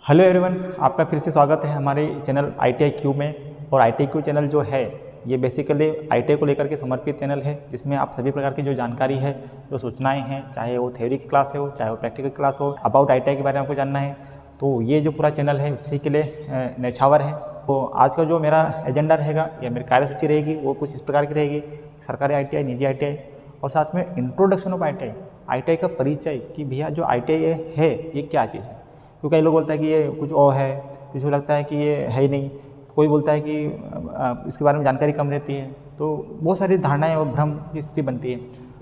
Hello everyone, आपका फिर से स्वागत है हमारे चैनल ITI क्यू में। और ITI क्यू चैनल जो है ये बेसिकली ITI को लेकर के समर्पित चैनल है, जिसमें आप सभी प्रकार की जो जानकारी है, जो सूचनाएं हैं, चाहे वो थ्योरी की क्लास हो, चाहे वो प्रैक्टिकल क्लास हो, अबाउट ITI के बारे में आपको जानना है, तो ये जो पूरा चैनल है उसी के लिए न्यौछावर है। तो आज का जो मेरा एजेंडा रहेगा या मेरी कार्यसूची रहेगी वो कुछ इस प्रकार की रहेगी: सरकारी ITI, निजी ITI, और साथ में इंट्रोडक्शन ऑफ ITI का परिचय कि भैया जो ITI है ये क्या चीज़ है। क्योंकि कई लोग बोलता है कि ये कुछ और है, किसी को लगता है कि ये है ही नहीं, कोई बोलता है कि इसके बारे में जानकारी कम रहती है, तो बहुत सारी धारणाएं और भ्रम की स्थिति बनती है।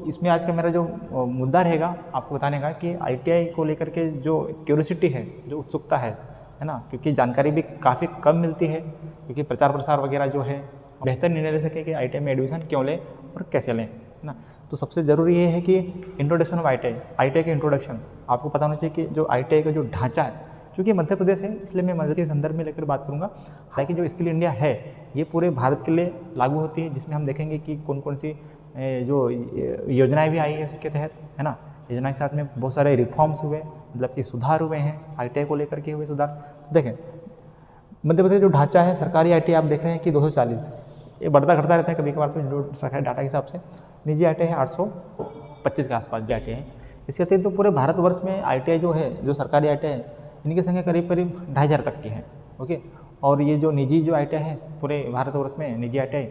इसमें आज का मेरा जो मुद्दा रहेगा आपको बताने का कि ITI को लेकर के जो क्यूरियोसिटी है, जो उत्सुकता है ना, क्योंकि जानकारी भी काफ़ी कम मिलती है, क्योंकि प्रचार प्रसार वगैरह जो है बेहतर निर्णय ले सके कि ITI में एडमिशन क्यों लें और कैसे लें, है ना। तो सबसे ज़रूरी ये है कि इंट्रोडक्शन ऑफ ITI का इंट्रोडक्शन आपको पता होना चाहिए कि जो ITI का जो ढांचा है, चूँकि मध्य प्रदेश है इसलिए मैं मध्य के संदर्भ में लेकर बात करूँगा। हालांकि जो स्किल इंडिया है ये पूरे भारत के लिए लागू होती है, जिसमें हम देखेंगे कि कौन कौन सी जो योजनाएं भी आई है इसके तहत, है ना। योजना के साथ में बहुत सारे रिफॉर्म्स हुए, मतलब कि सुधार हुए हैं, ITI को लेकर के हुए सुधार। देखें, मध्य प्रदेश जो ढांचा है सरकारी ITI आप देख रहे हैं कि 240, ये बढ़ता घटता रहता है कभी कभार, तो जो सरकारी डाटा के हिसाब से निजी ITI है 825 के आसपास भी ITI है। इसके अतिरिक्त तो पूरे भारतवर्ष में ITI जो है, जो सरकारी ITI है, इनकी संख्या करीब 2500 तक की है। ओके, और ये जो निजी जो ITI है पूरे भारतवर्ष में, निजी ITI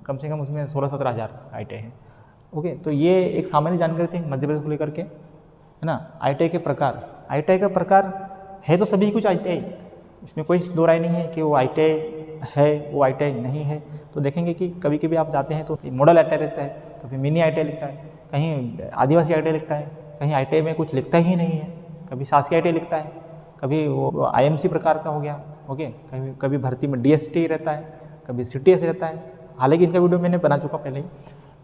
कम से कम उसमें 16-17 हज़ार ITI है। ओके, तो ये एक सामान्य जानकारी थी मध्य प्रदेश को लेकर के, है ना। ITI के प्रकार, ITI का प्रकार है तो सभी कुछ ITI, इसमें कोई दो राय नहीं है कि वो ITI है वो ITI नहीं है। तो देखेंगे कि कभी कभी आप जाते हैं तो मॉडल ITI लिखता है, कभी मिनी ITI लिखता है, कहीं आदिवासी ITI लिखता है, कहीं ITI में कुछ लिखता ही नहीं है, कभी शासकीय ITI लिखता है, कभी वो IMC प्रकार का हो गया। ओके, कभी भर्ती में DST रहता है, कभी CTS रहता है। हालांकि इनका वीडियो मैंने बना चुका पहले ही।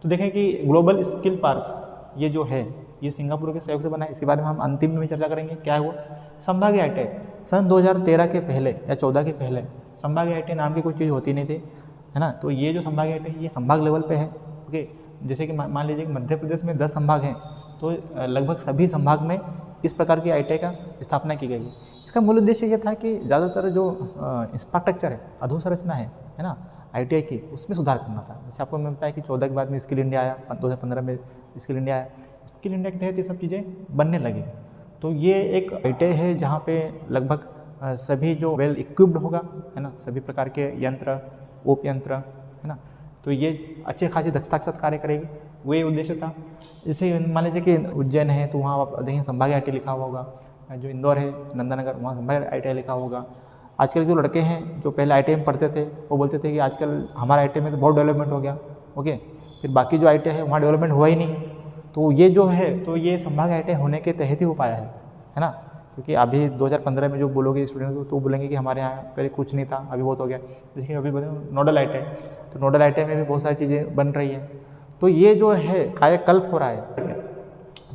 तो देखें कि ग्लोबल स्किल पार्क ये जो है ये सिंगापुर के सहयोग से बना है, इसके बारे में हम अंतिम में भी चर्चा करेंगे क्या है वो। संभागीय ITI सन 2013 के पहले या 14 के पहले संभागीय ITI नाम की कोई चीज़ होती नहीं थी, है ना। तो ये जो संभागीय ITI ये संभाग लेवल पे है। ओके, जैसे कि मान लीजिए कि मध्य प्रदेश में 10 संभाग हैं, तो लगभग सभी संभाग में इस प्रकार की ITI का स्थापना की गई है। इसका मूल उद्देश्य ये था कि ज़्यादातर जो इंफ्रास्ट्रक्चर है, अधोसंरचना है ना ITI की, उसमें सुधार करना था। जैसे आपको मिलता है कि 14 के बाद में स्किल इंडिया आया, 2015 में स्किल इंडिया आया, स्किल इंडिया के तहत ये सब चीज़ें बनने लगी। तो ये एक ITI है जहाँ पे लगभग सभी जो वेल इक्विप्ड होगा, है ना, सभी प्रकार के यंत्र, ओप यंत्र, है ना, तो ये अच्छे खासी दक्षता के साथ कार्य करेगी, वही उद्देश्य था। जैसे मान लीजिए कि उज्जैन है तो वहाँ आप देखिए संभागीय ITI लिखा हुआ होगा, जो इंदौर है नंदानगर वहाँ संभागीय ITI लिखा होगा। आजकल जो लड़के हैं जो पहले ITI में पढ़ते थे वो बोलते थे कि आजकल हमारा ITI में तो बहुत डेवलपमेंट हो गया। ओके, फिर बाकी जो ITI है वहाँ डेवलपमेंट हुआ ही नहीं। तो ये जो है तो ये संभागीय ITI होने के तहत ही हो पाया है ना। क्योंकि अभी 2015 में जो बोलोगे स्टूडेंट को तो बोलेंगे कि हमारे यहाँ पहले कुछ नहीं था, अभी बहुत हो गया। देखिए अभी बोले नोडल ITI, तो नोडल ITI में भी बहुत सारी चीज़ें बन रही है। तो ये जो है कायाकल्प हो रहा है।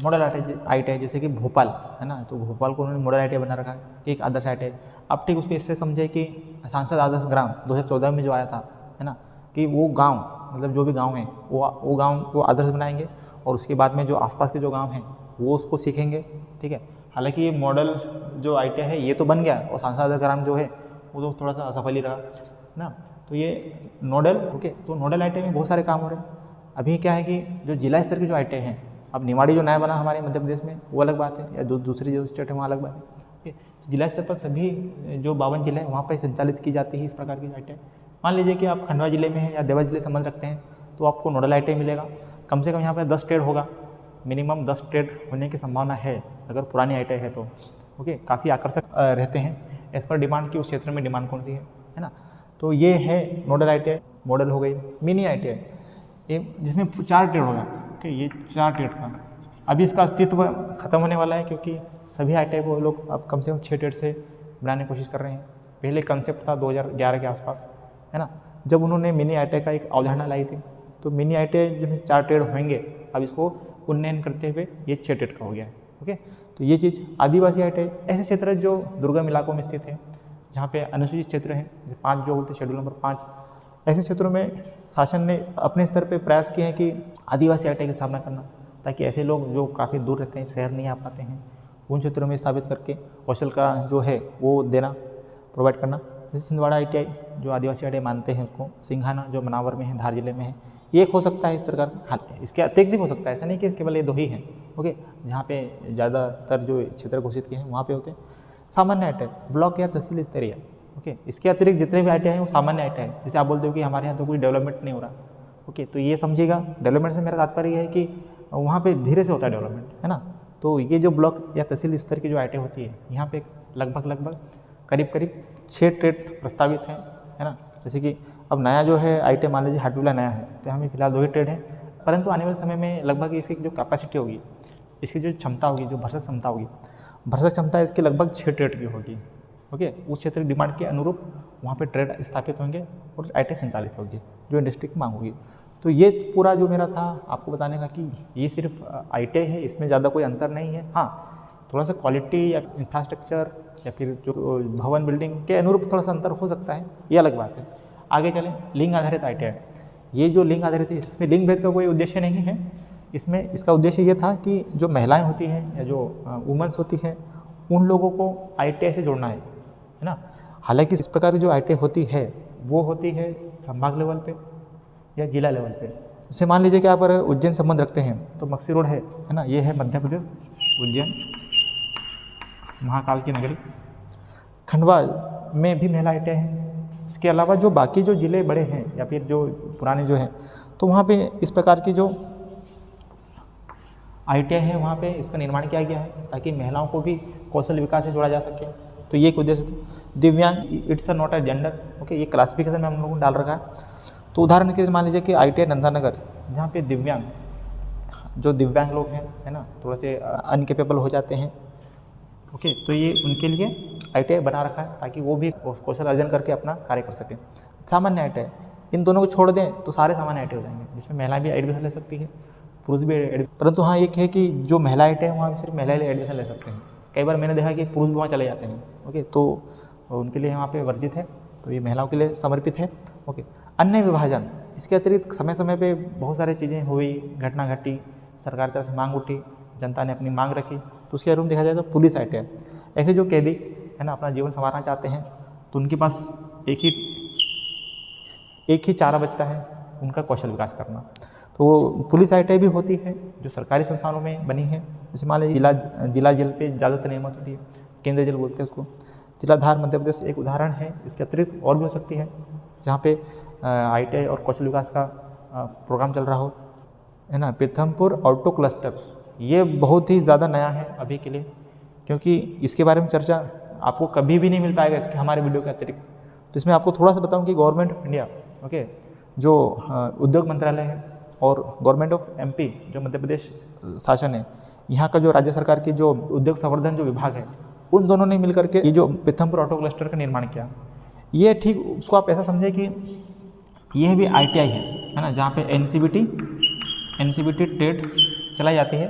मॉडल ITI जैसे कि भोपाल, है ना, तो भोपाल को उन्होंने मॉडल ITI बना रखा है कि एक आदर्श ITI। अब ठीक उसको इससे समझे कि सांसद आदर्श ग्राम 2014 में जो आया था, है ना, कि वो गाँव, मतलब जो भी गाँव हैं वो गाँव को आदर्श बनाएंगे, और उसके बाद में जो आसपास के जो गाँव हैं वो उसको सीखेंगे। ठीक है, हालांकि ये मॉडल जो ITI है ये तो बन गया, और सांसद आदर्श ग्राम जो है वो तो थोड़ा सा असफल ही रहा ना। तो ये नोडल, ओके, तो नोडल ITI में बहुत सारे काम हो रहे हैं। अभी क्या है कि जो जिला स्तर की जो ITI हैं, अब निवाड़ी जो नया बना हमारे मध्य प्रदेश में वो अलग बात है, या दूसरी जो स्टेट है वहाँ अलग बात है। ठीक है, जिला स्तर पर सभी जो 52 जिले हैं वहाँ पर संचालित की जाती है इस प्रकार की ITI। मान लीजिए कि आप खंडवा जिले में हैं या देवा जिले संबंध रखते हैं तो आपको नोडल ITI मिलेगा। कम से कम यहाँ पर 10 ट्रेड होगा, मिनिमम 10 ट्रेड होने की संभावना है अगर पुरानी ITI है तो। ओके, काफ़ी आकर्षक रहते हैं एज पर डिमांड की, उस क्षेत्र में डिमांड कौन सी है ना। तो ये है नोडल ITI। मॉडल हो गई मिनी ITI, ये जिसमें 4 ट्रेड होगा। ओके, ये 4 ट्रेड का अभी इसका अस्तित्व खत्म होने वाला है, क्योंकि सभी ITI को लोग अब कम से कम 6 ट्रेड से बनाने की कोशिश कर रहे हैं। पहले कंसेप्ट था 2011 के आसपास, है ना, जब उन्होंने मिनी ITI का एक अवधारणा लाई थी। तो मिनी ITI जिसमें 4 ट्रेड होंगे, अब इसको उन्नयन करते हुए ये 6 ट्रेड का हो गया है। ओके, तो ये चीज़ आदिवासी ITI ऐसे क्षेत्र जो दुर्गम इलाकों में स्थित है, जहाँ पे अनुसूचित क्षेत्र हैं, 5 जो बोलते हैं शेड्यूल नंबर 5, ऐसे क्षेत्रों में शासन ने अपने स्तर पे प्रयास किए हैं कि आदिवासी ITI की स्थापना करना, ताकि ऐसे लोग जो काफ़ी दूर रहते हैं, शहर नहीं आ पाते हैं, उन क्षेत्रों में स्थापित करके कौशल का जो है वो देना, प्रोवाइड करना। जैसे छिंदवाड़ा ITI जो आदिवासी ITI मानते हैं उसको, सिंघाना जो मनावर में है, धार जिले में है, ये एक हो सकता है इस तरह का। हाँ, इसके अतिरिक्त भी हो सकता है, ऐसा नहीं कि केवल ये 2 ही हैं। ओके, जहाँ पे ज़्यादातर जो क्षेत्र घोषित किए हैं वहाँ पे होते हैं। सामान्य ITI ब्लॉक या तहसील स्तरीय। ओके, इसके अतिरिक्त जितने भी ITI हैं वो सामान्य ITI है। जैसे आप बोलते हो कि हमारे यहाँ तो कोई डेवलपमेंट नहीं हो रहा। ओके, तो ये समझिएगा, डेवलपमेंट से मेरा तात्पर्य है कि वहाँ पे धीरे से होता है डेवलपमेंट, है ना। तो ये जो ब्लॉक या तहसील स्तर की जो ITI होती है, यहाँ पे लगभग करीब 6 ट्रेड प्रस्तावित हैं, है ना। जैसे कि अब नया जो है ITI मान लीजिए हाटविला नया है, तो हमें फिलहाल 2 ही ट्रेड हैं, परंतु आने वाले समय में लगभग इसकी जो कैपेसिटी होगी, इसकी जो क्षमता होगी, जो भरसक क्षमता होगी, भरसक क्षमता इसकी लगभग 6 ट्रेड की होगी। ओके, उस क्षेत्र की डिमांड के अनुरूप वहाँ पे ट्रेड स्थापित होंगे और ITI संचालित होगी, जो इंडस्ट्री की मांग होगी। तो ये पूरा जो मेरा था आपको बताने का कि ये सिर्फ ITI है, इसमें ज़्यादा कोई अंतर नहीं है। हाँ, थोड़ा सा क्वालिटी या इंफ्रास्ट्रक्चर या फिर जो भवन बिल्डिंग के अनुरूप थोड़ा सा अंतर हो सकता है, ये अलग बात है। आगे चलें, लिंग आधारित ITI। ये जो लिंग आधारित है, इसमें लिंग भेद का कोई उद्देश्य नहीं है। इसमें इसका उद्देश्य ये था कि जो महिलाएं होती हैं या जो वुमेंस होती हैं, उन लोगों को ITI से जोड़ना है ना। हालांकि इस प्रकार की जो ITI होती है वो होती है संभाग लेवल पे या जिला लेवल पे। जैसे मान लीजिए कि आप अगर उज्जैन संबंध रखते हैं तो मक्सी रोड है ना, ये है मध्य प्रदेश, उज्जैन महाकाल की नगरी। खंडवा में भी महिला ITI है। इसके अलावा जो बाकी जो ज़िले बड़े हैं या फिर जो पुराने जो हैं, तो वहाँ पे इस प्रकार की जो ITI है वहाँ पे इसका निर्माण किया गया है ताकि महिलाओं को भी कौशल विकास से जोड़ा जा सके। तो ये एक उद्देश्य था। दिव्यांग, it's not a gender. Okay, ये क्लासिफिकेशन में हम लोगों ने डाल रखा है। तो उदाहरण के लिए मान लीजिए कि ITI नंदानगर, जहाँ पे दिव्यांग, जो दिव्यांग लोग हैं, है ना, थोड़े से अनकेपेबल हो जाते हैं। ओके, तो ये उनके लिए ITI बना रखा है ताकि वो भी कौशल अर्जन करके अपना कार्य कर सकें। सामान्य ITI, इन दोनों को छोड़ दें तो सारे सामान्य ITI हो जाएंगे, जिसमें महिलाएं भी एडमिशन ले सकती है, पुरुष भी परंतु हाँ एक है कि जो महिला ITI है वहाँ सिर्फ महिलाएं एडमिशन ले सकते हैं। कई बार मैंने देखा कि पुरुष भी वहाँ चले जाते हैं। ओके, तो उनके लिए वहाँ पे वर्जित है, तो ये महिलाओं के लिए समर्पित है। ओके, अन्य विभाजन, इसके अतिरिक्त समय समय पे बहुत सारी चीज़ें हुई, घटना घटी, सरकार की तरफ से मांग उठी, जनता ने अपनी मांग रखी, तो उसके अनुरूप देखा जाए तो पुलिस ITI। ऐसे जो कैदी है ना अपना जीवन संवारना चाहते हैं, तो उनके पास एक ही चारा बचता है, उनका कौशल विकास करना। तो वो पुलिस ITI भी होती है जो सरकारी संस्थानों में बनी है। जैसे मान लीजिए जिला जेल पे ज़्यादातर नियमित होती है, केंद्रीय जेल बोलते हैं उसको। जिला धार मध्य प्रदेश एक उदाहरण है। इसके अतिरिक्त और भी हो सकती है जहाँ पे ITI और कौशल विकास का प्रोग्राम चल रहा हो, है ना। पीथमपुर ऑटो क्लस्टर, ये बहुत ही ज़्यादा नया है अभी के लिए, क्योंकि इसके बारे में चर्चा आपको कभी भी नहीं मिल पाएगा इसके हमारे वीडियो के अतिरिक्त। तो इसमें आपको थोड़ा सा बताऊं कि गवर्नमेंट ऑफ इंडिया, ओके, जो उद्योग मंत्रालय है, और गवर्नमेंट ऑफ MP जो मध्य प्रदेश शासन है, यहाँ का जो राज्य सरकार की जो उद्योग संवर्धन जो विभाग है, उन दोनों ने मिलकर के ये जो पीथमपुर ऑटो क्लस्टर का निर्माण किया। ये ठीक उसको आप ऐसा समझे कि यह भी ITI है ना, जहाँ पे NCBT ट्रेड चलाई जाती है,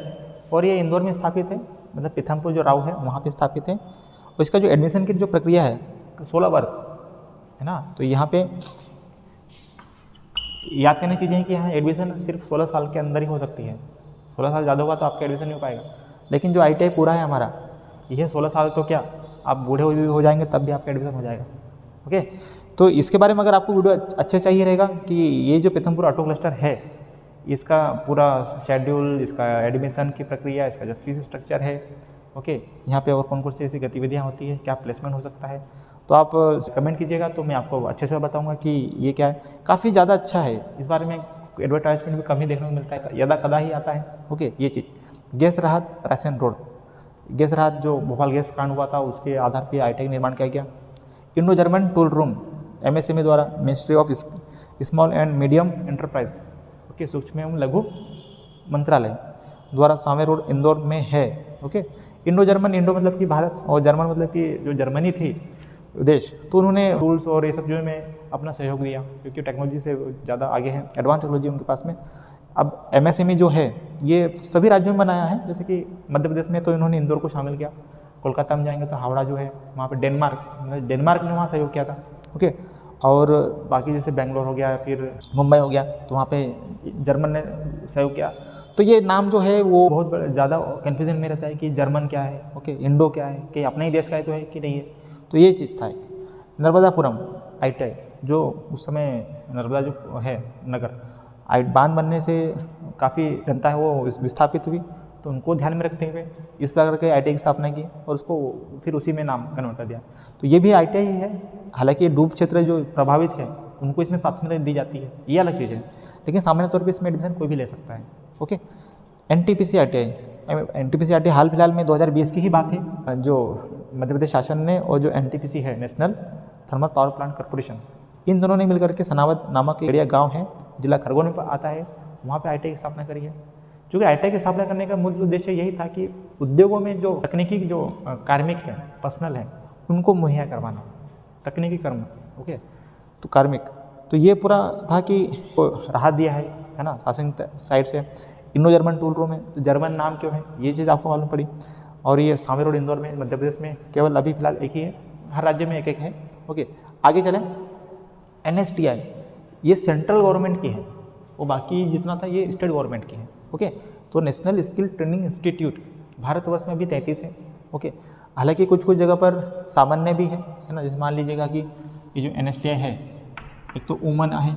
और ये इंदौर में स्थापित है, मतलब पीथमपुर जो राव है वहाँ पे स्थापित है। और इसका जो एडमिशन की जो प्रक्रिया है 16 वर्ष है ना। तो यहाँ पे याद करने चीज़ें हैं कि यहाँ एडमिशन सिर्फ 16 साल के अंदर ही हो सकती है। 16 साल ज़्यादा होगा तो आपका एडमिशन नहीं हो पाएगा, लेकिन जो ITI पूरा है हमारा, यह 16 साल तो क्या, आप बूढ़े भी हो जाएंगे तब भी आपका एडमिशन हो जाएगा। ओके, तो इसके बारे में अगर आपको वीडियो अच्छे चाहिए रहेगा कि ये जो पीथमपुर ऑटो क्लस्टर है, इसका पूरा शेड्यूल, इसका एडमिशन की प्रक्रिया, इसका जो फीस स्ट्रक्चर है, ओके, यहाँ पे और कौन कौन सी ऐसी गतिविधियाँ होती है, क्या प्लेसमेंट हो सकता है, तो आप कमेंट कीजिएगा तो मैं आपको अच्छे से बताऊँगा कि ये क्या है। काफ़ी ज़्यादा अच्छा है, इस बारे में एडवर्टाइजमेंट भी कम ही देखने को मिलता है, यदा कदा ही आता है। ओके, ये चीज़ गैस राहत राशन रोड, गैस राहत जो भोपाल गैस कांड हुआ था उसके आधार पर ITI का निर्माण किया गया। Indo German tool room MSME द्वारा, ministry of small and medium enterprise, okay, सूक्ष्म एवं लघु मंत्रालय द्वारा सावे रोड इंदौर में है। ओके, इंडो जर्मन, इंडो मतलब कि भारत, और जर्मन मतलब कि जो जर्मनी थी देश, तो उन्होंने टूल्स और ये सब जो में अपना सहयोग दिया, क्योंकि टेक्नोलॉजी से ज़्यादा आगे हैं, एडवांस टेक्नोलॉजी उनके पास में। अब MSME जो है ये सभी राज्यों में बनाया है, जैसे कि मध्य प्रदेश में तो इन्होंने इंदौर को शामिल किया, कोलकाता में जाएंगे तो हावड़ा जो है वहाँ पे डेनमार्क ने वहाँ सहयोग किया था। ओके, और बाकी जैसे बेंगलोर हो गया, फिर मुंबई हो गया, तो वहाँ पे जर्मन ने सहयोग किया। तो ये नाम जो है वो बहुत ज़्यादा कन्फ्यूजन में रहता है कि जर्मन क्या है, ओके, इंडो क्या है, कि अपने ही देश का है तो है कि नहीं है। तो ये चीज़ था एक नर्मदापुरम ITI, जो उस समय नर्मदा जो है नगर बांध बनने से काफ़ी जनता है वो विस्थापित हुई, तो उनको ध्यान में रखते हुए इस प्रकार के ITI की स्थापना की और उसको फिर उसी में नाम कन्वर्ट कर दिया। तो ये भी ITI ही है, हालांकि ये डूब क्षेत्र जो प्रभावित है उनको इसमें प्राथमिकता दी जाती है, ये अलग चीज़ है, लेकिन सामान्य तौर पे इसमें एडमिशन कोई भी ले सकता है। ओके, NTPC ITI हाल फिलहाल में 2020 की ही बात है, जो मध्य प्रदेश शासन ने और जो NTPC है, national thermal power plant corporation, इन दोनों ने मिलकर के सनावद नामक एक गाँव है, जिला खरगोन में आता है, वहाँ पर ITI की स्थापना करी है। क्योंकि ITI की स्थापना करने का मूल उद्देश्य यही था कि उद्योगों में जो तकनीकी जो कार्मिक है, पर्सनल है, उनको मुहैया करवाना, तकनीकी कर्म, ओके, तो कार्मिक, तो ये पूरा था कि राहत दिया है ना, शासन साइड से। इंडो जर्मन टूल रूम है, तो जर्मन नाम क्यों है, ये चीज़ आपको मालूम पड़ी। और ये सांवेर रोड इंदौर में, मध्य प्रदेश में केवल अभी फिलहाल एक ही है, हर राज्य में एक एक है। ओके, आगे चलें। NSTI ये सेंट्रल गवर्नमेंट की है, वो बाकी जितना था ये स्टेट गवर्नमेंट की है। ओके, तो national skill training institute Bharatvarsh में भी 33 है। ओके, हालांकि कुछ कुछ जगह पर सामान्य भी है ना, जैसे मान लीजिएगा कि ये जो NSTI है, एक तो वुमन है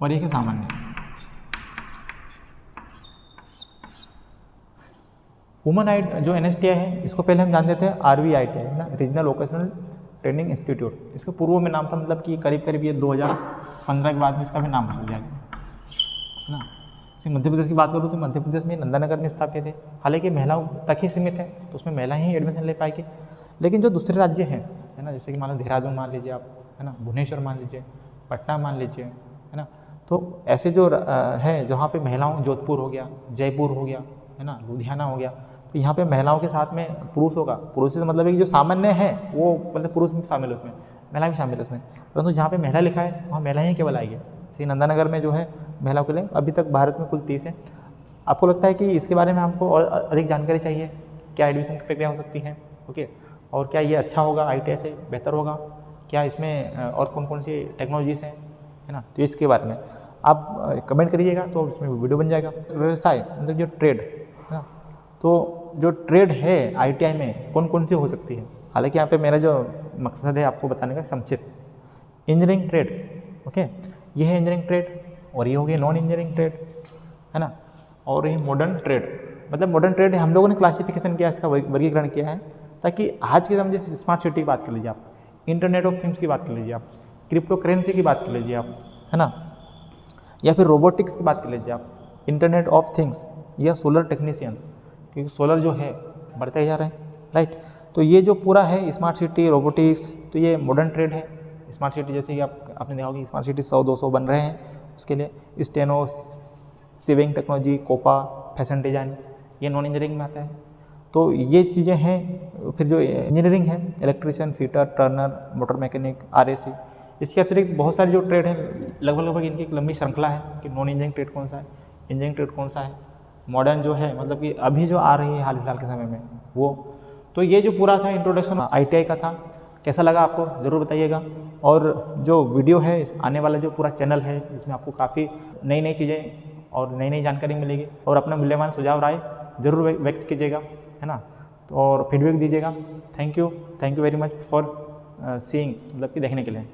और एक है सामान्य। वुमन जो NSTI है, इसको पहले हम जानते थे RVITI है ना, रीजनल वोकेशनल ट्रेनिंग इंस्टीट्यूट। इसके पूर्व में नाम था, मतलब कि करीब करीब ये 2015 के बाद में इसका भी नाम बदल जाएगा है ना। जैसे मध्य प्रदेश की बात करूँ तो मध्य प्रदेश में नंदानगर में स्थापित है, हालांकि महिलाओं तक ही सीमित है, तो उसमें महिलाएं ही एडमिशन ले पाएगी। लेकिन जो दूसरे राज्य हैं है ना, जैसे कि मान लो देहरादून मान लीजिए आप, है ना, भुवनेश्वर मान लीजिए, पटना मान लीजिए, है ना, तो ऐसे जो हैं जहाँ पे महिलाओं, जोधपुर हो गया, जयपुर हो गया, है ना, लुधियाना हो गया, तो यहाँ पे महिलाओं के साथ में पुरुष होगा। पुरुष से मतलब है कि जो सामान्य है वो मतलब पुरुष भी शामिल है उसमें, महिला भी शामिल है उसमें, परंतु जहाँ पे महिला लिखा है वहाँ महिला ही केवल आएगी। जैसे नंदानगर में जो है महिलाओं के लिए अभी तक भारत में कुल 30 है। आपको लगता है कि इसके बारे में हमको और अधिक जानकारी चाहिए, क्या एडमिशन की प्रक्रिया हो सकती है, ओके, और क्या ये अच्छा होगा, ITI से बेहतर होगा, क्या इसमें और कौन कौन सी टेक्नोलॉजीज़ हैं, है ना, तो इसके बारे में आप कमेंट करिएगा, तो इसमें वीडियो बन जाएगा। व्यवसाय मतलब जो ट्रेड है ना, तो जो ट्रेड है ITI में कौन कौन सी हो सकती है, हालांकि यहाँ पे मेरा जो मकसद है आपको बताने का संक्षिप्त। इंजीनियरिंग ट्रेड, ओके, ये है इंजीनियरिंग ट्रेड, और ये हो गया नॉन इंजीनियरिंग ट्रेड, है ना, और ये मॉडर्न ट्रेड। मतलब मॉडर्न ट्रेड हम लोगों ने क्लासिफिकेशन किया, इसका वर्गीकरण किया है, ताकि आज के समय जैसे स्मार्ट सिटी की बात कर लीजिए आप, इंटरनेट ऑफ थिंग्स की बात कर लीजिए आप, क्रिप्टो करेंसी की बात कर लीजिए आप, है ना, या फिर रोबोटिक्स की बात कर लीजिए आप, इंटरनेट ऑफ थिंग्स, या सोलर टेक्नीशियन, क्योंकि सोलर जो है बढ़ते जा रहे हैं, राइट। तो ये जो पूरा है स्मार्ट सिटी, रोबोटिक्स, तो ये मॉडर्न ट्रेड है। स्मार्ट सिटी जैसे कि आपने देखा होगी, स्मार्ट सिटी 100-200 बन रहे हैं, उसके लिए steno, sewing technology, COPA, fashion design, ये नॉन इंजीनियरिंग में आता है। तो ये चीज़ें हैं। फिर जो इंजीनियरिंग है, electrician, fitter, Turner, motor mechanic, RAC, इसके अतिरिक्त बहुत सारे जो ट्रेड हैं, लगभग इनकी एक लंबी श्रृंखला है कि नॉन इंजीनियरिंग ट्रेड कौन सा है, इंजीनियरिंग ट्रेड कौन सा है, मॉडर्न जो है मतलब कि अभी जो आ रही है हाल फिलहाल के समय में वो। तो ये जो पूरा था इंट्रोडक्शन ITI का था, कैसा लगा आपको ज़रूर बताइएगा। और जो वीडियो है, आने वाला जो पूरा चैनल है, इसमें आपको काफ़ी नई नई चीज़ें और नई नई जानकारी मिलेगी, और अपना मूल्यवान सुझाव राय जरूर व्यक्त कीजिएगा, है ना, तो और फीडबैक दीजिएगा। Thank you very much for seeing, मतलब कि देखने के लिए।